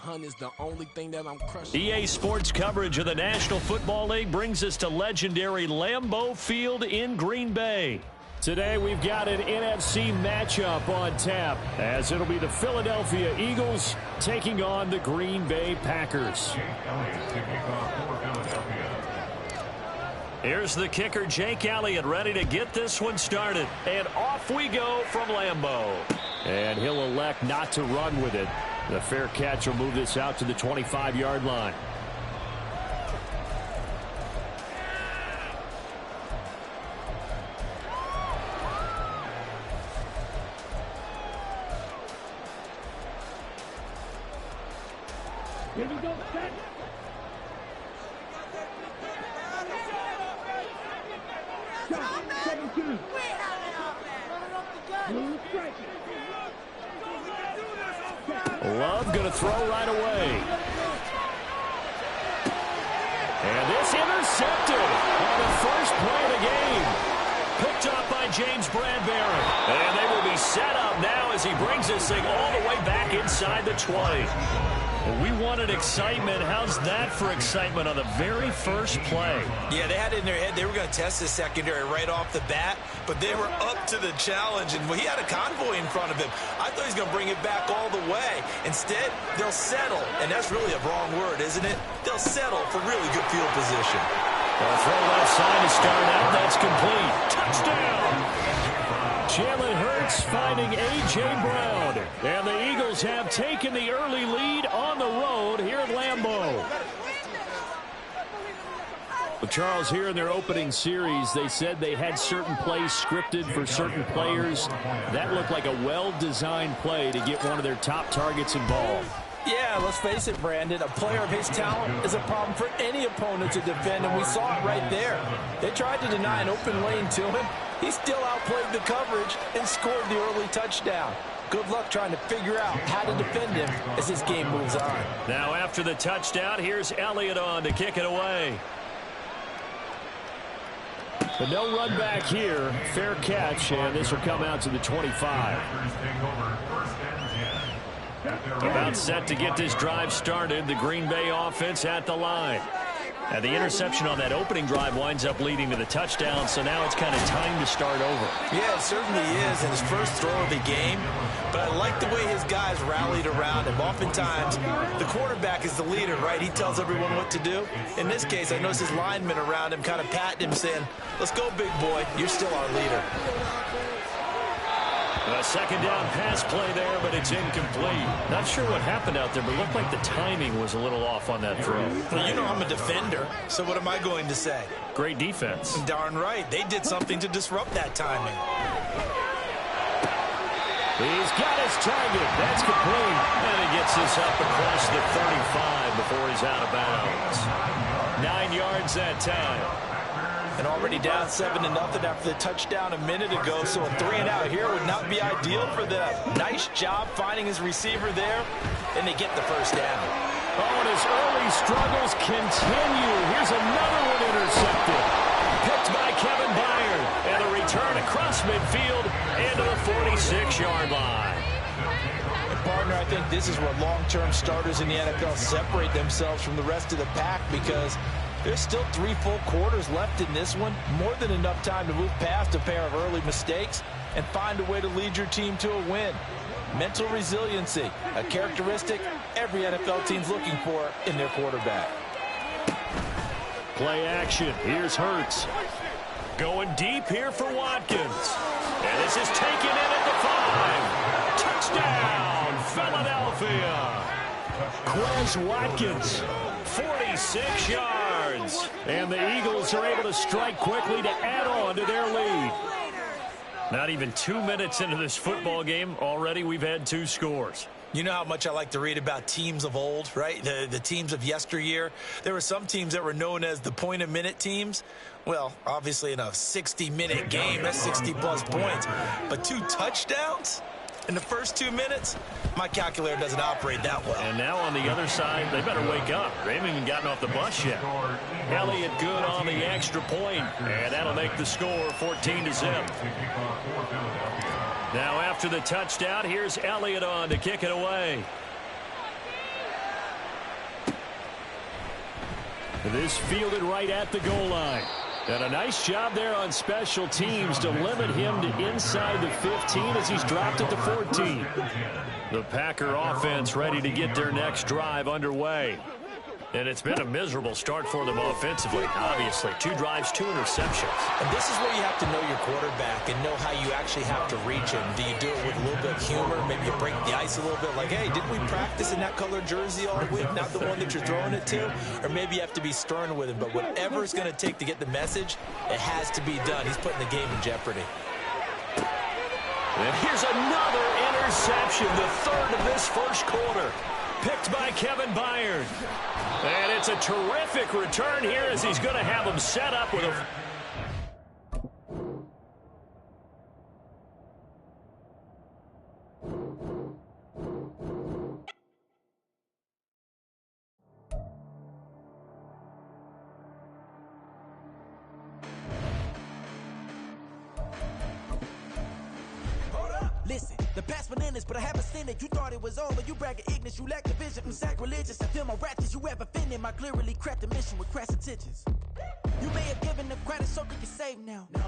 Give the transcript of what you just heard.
hunt is the only thing that I'm crushing. EA Sports coverage of the National Football League brings us to legendary Lambeau Field in Green Bay. Today we've got an NFC matchup on tap, as it'll be the Philadelphia Eagles taking on the Green Bay Packers. Here's the kicker, Jake Elliott, ready to get this one started. And off we go from Lambeau. And he'll elect not to run with it. The fair catch will move this out to the 25-yard line. Here we go, set. Shot, 17. Love going to throw right away. And this intercepted on the first play of the game. Picked up by James Bradbury. And they will be set up now as he brings this thing all the way back inside the 20. We wanted excitement. How's that for excitement on the very first play? Yeah, they had it in their head they were going to test the secondary right off the bat, but they were up to the challenge, and he had a convoy in front of him. I thought he was going to bring it back all the way. Instead, they'll settle, and that's really a wrong word, isn't it? They'll settle for really good field position. Throw left side to start out. That's complete. Touchdown! Jalen Hurts finding A.J. Brown. And the Eagles have taken the early lead on the road here at Lambeau. Well, Charles, here in their opening series, they said they had certain plays scripted for certain players. That looked like a well-designed play to get one of their top targets involved. Yeah, let's face it, Brandon. A player of his talent is a problem for any opponent to defend, and we saw it right there. They tried to deny an open lane to him. He still outplayed the coverage and scored the early touchdown. Good luck trying to figure out how to defend him as this game moves on. Now after the touchdown, here's Elliott on to kick it away. But no run back here. Fair catch, and this will come out to the 25. About set to get this drive started. The Green Bay offense at the line. And the interception on that opening drive winds up leading to the touchdown, so now it's kind of time to start over. Yeah, it certainly is in his first throw of the game. But I like the way his guys rallied around him. Oftentimes, the quarterback is the leader, right? He tells everyone what to do. In this case, I noticed his linemen around him kind of patting him, saying, "Let's go, big boy. You're still our leader." A second down pass play there, but it's incomplete. Not sure what happened out there, but it looked like the timing was a little off on that throw. Well, you know I'm a defender, so what am I going to say? Great defense. Darn right. They did something to disrupt that timing. He's got his target. That's complete. And he gets this up across the 35 before he's out of bounds. 9 yards that time. And already down 7-0 after the touchdown a minute ago, so a 3-and-out here would not be ideal for them. Nice job finding his receiver there, and they get the first down. Oh, and his early struggles continue. Here's another one intercepted. Picked by Kevin Byard. And a return across midfield into the 46-yard line. And partner, I think this is where long-term starters in the NFL separate themselves from the rest of the pack, because there's still 3 full quarters left in this one. More than enough time to move past a pair of early mistakes and find a way to lead your team to a win. Mental resiliency, a characteristic every NFL team's looking for in their quarterback. Play action. Here's Hurts. Going deep here for Watkins. And this is taken in at the 5. Touchdown, Philadelphia. Quez Watkins. 46 yards. And the Eagles are able to strike quickly to add on to their lead. Not even 2 minutes into this football game, already we've had 2 scores. You know how much I like to read about teams of old, right? The teams of yesteryear. There were some teams that were known as the point-a-minute teams. Well, obviously in a 60-minute game, that's 60-plus points. But 2 touchdowns in the first 2 minutes? My calculator doesn't operate that well. And now on the other side, they better wake up. They haven't even gotten off the bus yet. Elliott good on the extra point, and that'll make the score 14-0. Now after the touchdown, here's Elliott on to kick it away. This fielded right at the goal line. And a nice job there on special teams to limit him to inside the 15 as he's dropped at the 14. The Packer offense ready to get their next drive underway. And it's been a miserable start for them offensively. Obviously, 2 drives, 2 interceptions. And this is where you have to know your quarterback and know how you actually have to reach him. Do you do it with a little bit of humor? Maybe you break the ice a little bit like, hey, didn't we practice in that color jersey all week? Not the one that you're throwing it to? Or maybe you have to be stern with him. But whatever it's going to take to get the message, it has to be done. He's putting the game in jeopardy. And here's another interception, the 3rd of this first quarter. Picked by Kevin Byard. And it's a terrific return here as he's going to have him set up with a... Listen, the past bananas, but I haven't seen it. You thought it was over. You bragging ignorance. You lack the vision from sacrilegious. I feel my ratchets. You ever offended my clearly cracked the mission with crass intentions. You may have given the credit so you can save now.